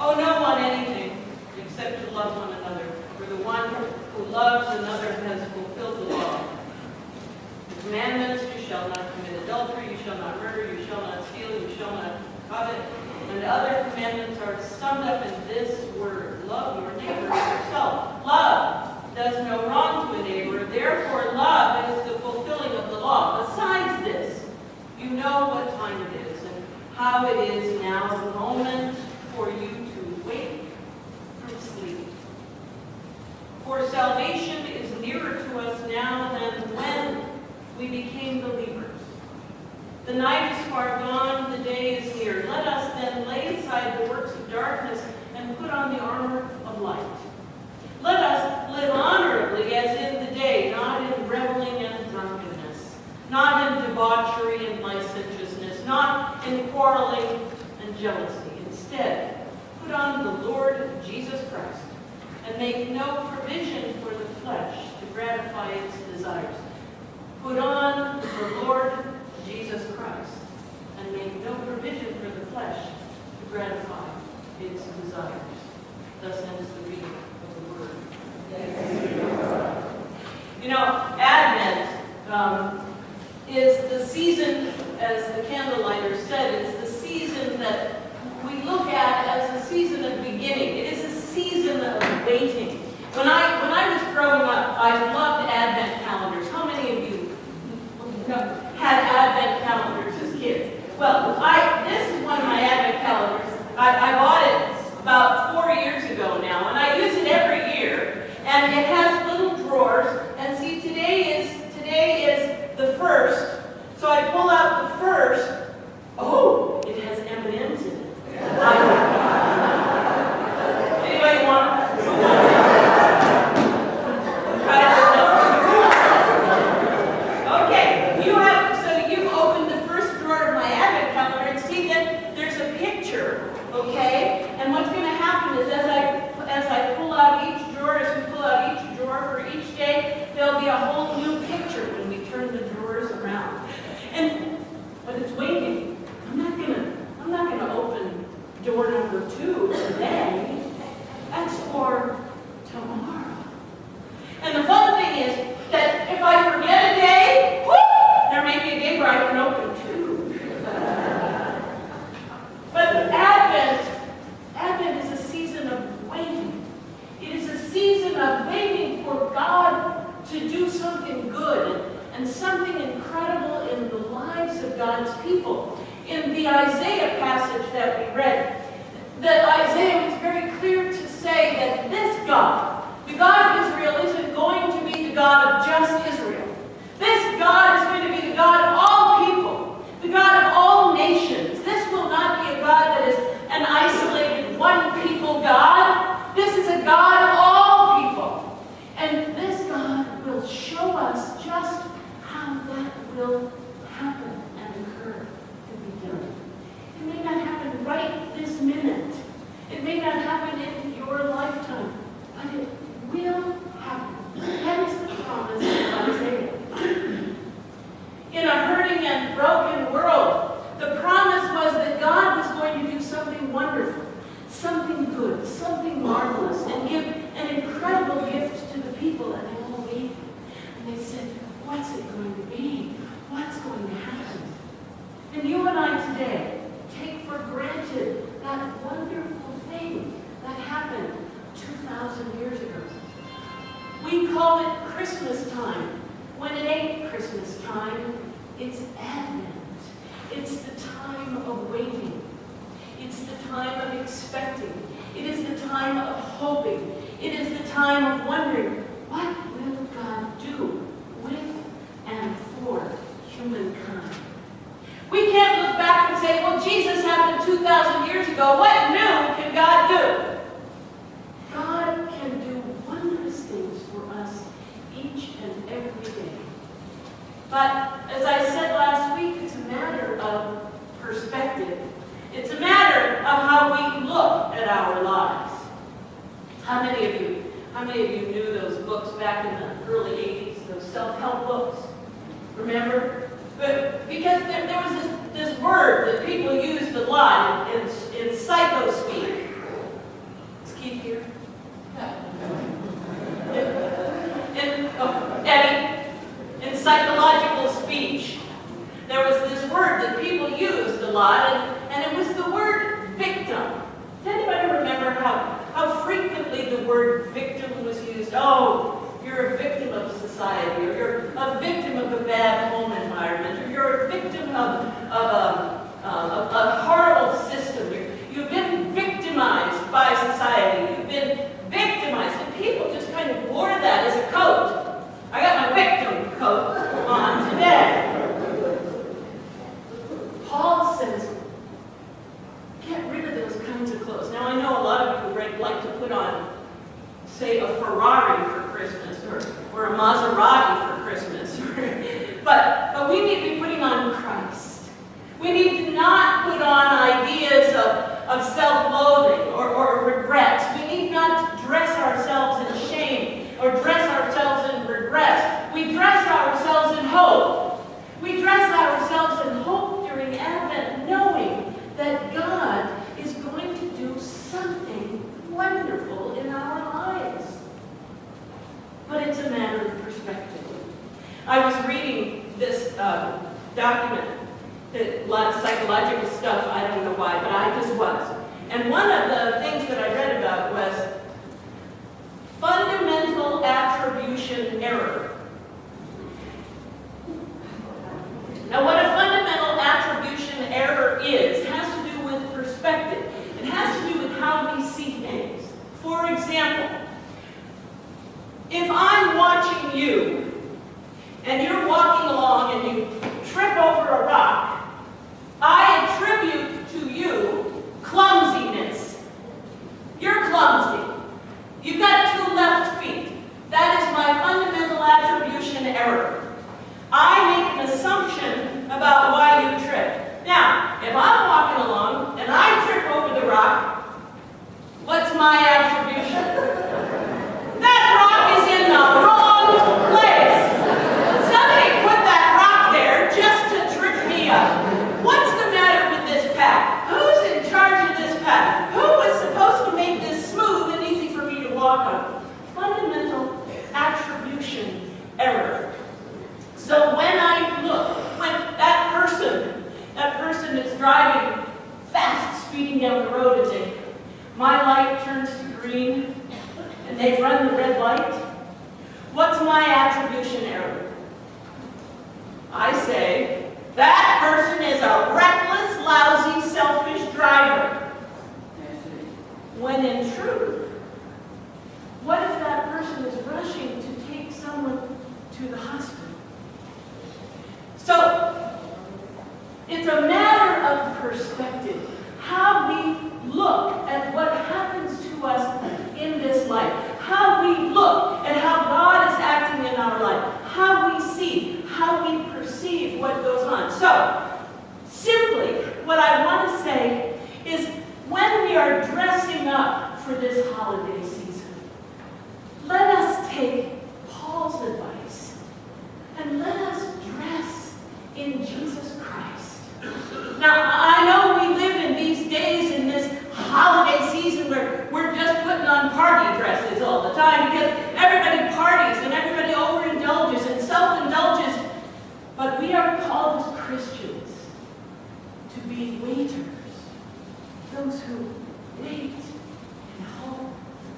Owe no one anything except to love one another. For the one who loves another has fulfilled the law. The commandments: you shall not commit adultery, you shall not murder, you shall not steal, you shall not covet. And the other commandments are summed up in this word: love your neighbor as yourself. Love does no wrong to a neighbor, therefore love is the fulfilling of the law. Besides this, you know what time it is and how it is now the moment for you to wake from sleep. For salvation is nearer to us now than when we became believers. The night is far gone, the day is near. Let us then lay aside the works of darkness and put on the armor of light. Let us live honorably as in the day, not in reveling and drunkenness, not in debauchery and licentiousness, not in quarreling and jealousy. Instead, put on the Lord Jesus Christ and make no provision for the flesh to gratify its desires. Put on the Lord Jesus Christ and make no provision for the flesh to gratify its desires. Thus ends the reading of the word. You know, Advent is the season, as the candlelighter said, it's the season that we look at as a season of beginning. It is a season of waiting. When I was growing up, I loved Advent calendars. How many of you had Advent calendars as kids? Well, this is one of my Advent calendars. I bought it about 4 years ago now, and I use it every year. And it has little drawers. And see, today is the first. So I pull out the first. Oh, it has M&Ms in it. Anybody want? Okay, you've opened the first drawer of my Advent calendar and see that there's a picture, okay? And what's going to happen is as I pull out each drawer, as we pull out each drawer for each day, there'll be a whole new picture when we turn the drawers around. But it's waiting. I'm not gonna open door number 2 today. That's for tomorrow. And the fun thing is that if I forget a day, there may be a day where I can open 2. But Advent is a season of waiting. It is a season of waiting for God to do something good and something incredible in the lives of God's people. In the Isaiah passage that we read, that Isaiah was very clear to say that this God, the God of Israel, isn't going to be the God of just Israel. This God is going to be the God of all people, the God of all nations. This will not be a God that is an isolated one people God. This is a God of all people. And this God will show us just how that will happen and occur to be done. It may not happen right this minute. It may not happen in your lifetime, but it will happen. That is the promise of Isaiah. In a hurting and broken world, the promise was that God was going to do something wonderful, something good, something marvelous, and give an incredible gift to the people, and they all waited. And they said, what's it going to be? What's going to happen? And you and I today take for granted that wonderful thing that happened 2,000 years ago. We call it Christmas time, when it ain't Christmas time. It's Advent. It's the time of waiting. It's the time of expecting. It is the time of hoping. It is the time of wondering, what will God do with and for humankind? We can't look back and say, well, Jesus happened 2,000 years ago. What new can God do? God can do wondrous things for us each and every day. But as I said last week, it's a matter of perspective. It's a matter of how we look at our lives. How many of you knew those books back in the early 80s, those self-help books? Remember? But because there was this word that people used a lot in psycho speak. word victim was used. Oh, you're a victim of society, or you're a victim of a bad home environment, or you're a victim of a horrible system. You've been victimized by society. You've been victimized. And people just kind of wore that as a coat. I got my victim coat on today. Paul says, get rid of those kinds of clothes. Now, I know a lot of people like to put on, say, a Ferrari for Christmas, or a Maserati for Christmas. but we need to be putting on Christ. We need to not put on ideas of self-loathing or regrets. We need not to dress ourselves in shame or dress ourselves in regret. We dress ourselves in hope. We dress ourselves in hope during Advent, knowing that God is going to do something wonderful in our lives. But it's a matter of perspective. I was reading this document, a lot of psychological stuff, I don't know why, but I just was. And one of the things that I read about was fundamental attribution error. Now, what a fundamental attribution error is has to do with perspective. It has to do with how we see things. For example, if I'm watching you, and you're walking along and you trip over a rock, I attribute to you clumsiness. You're clumsy. You've got 2 left feet. That is my fundamental attribution error. I make an assumption about why you tripped. Now, if I'm walking along and I trip over the rock, what's my attribution? That rock is in the wrong place. Somebody put that rock there just to trip me up. What's the matter with this path? Who's in charge of this path? Who was supposed to make this smooth and easy for me to walk on? Fundamental attribution error. So when I look, when that person is driving fast, speeding down the road, and my light turns to green, and they've run the red light, what's my attribution error? I say, that person is a reckless, lousy, selfish driver. When in truth, what if that person is rushing to take someone to the hospital? So, it's a matter of perspective. How we look at what happens to us in this life. How we look at how God is acting in our life. How we see, how we perceive what goes on. So, simply, what I want to say is when we are dressing up for this holiday season, let us take Paul's advice and let us dress in Jesus Christ. Now, I know we live in these days in this holiday season where we're just putting on party dresses all the time because everybody parties and everybody overindulges and self-indulges. But we are called as Christians to be waiters, those who wait and hope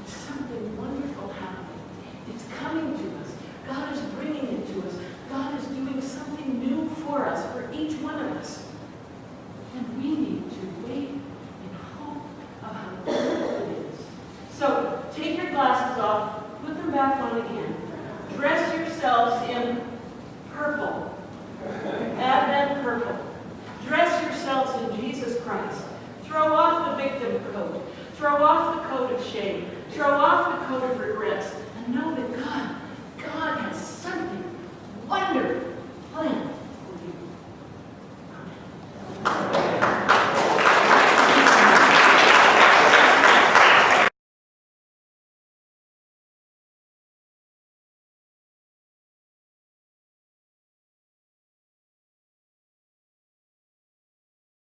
of something wonderful happening. It's coming to us. God is bringing it to us. God is doing something new for us, for each one of us. And we need to wait in hope of how wonderful it is. So, take your glasses off, put them back on again. Dress yourselves in purple. Advent purple. Dress yourselves in Jesus Christ. Throw off the victim coat. Throw off the coat of shame. Throw off the coat of regrets. And know that God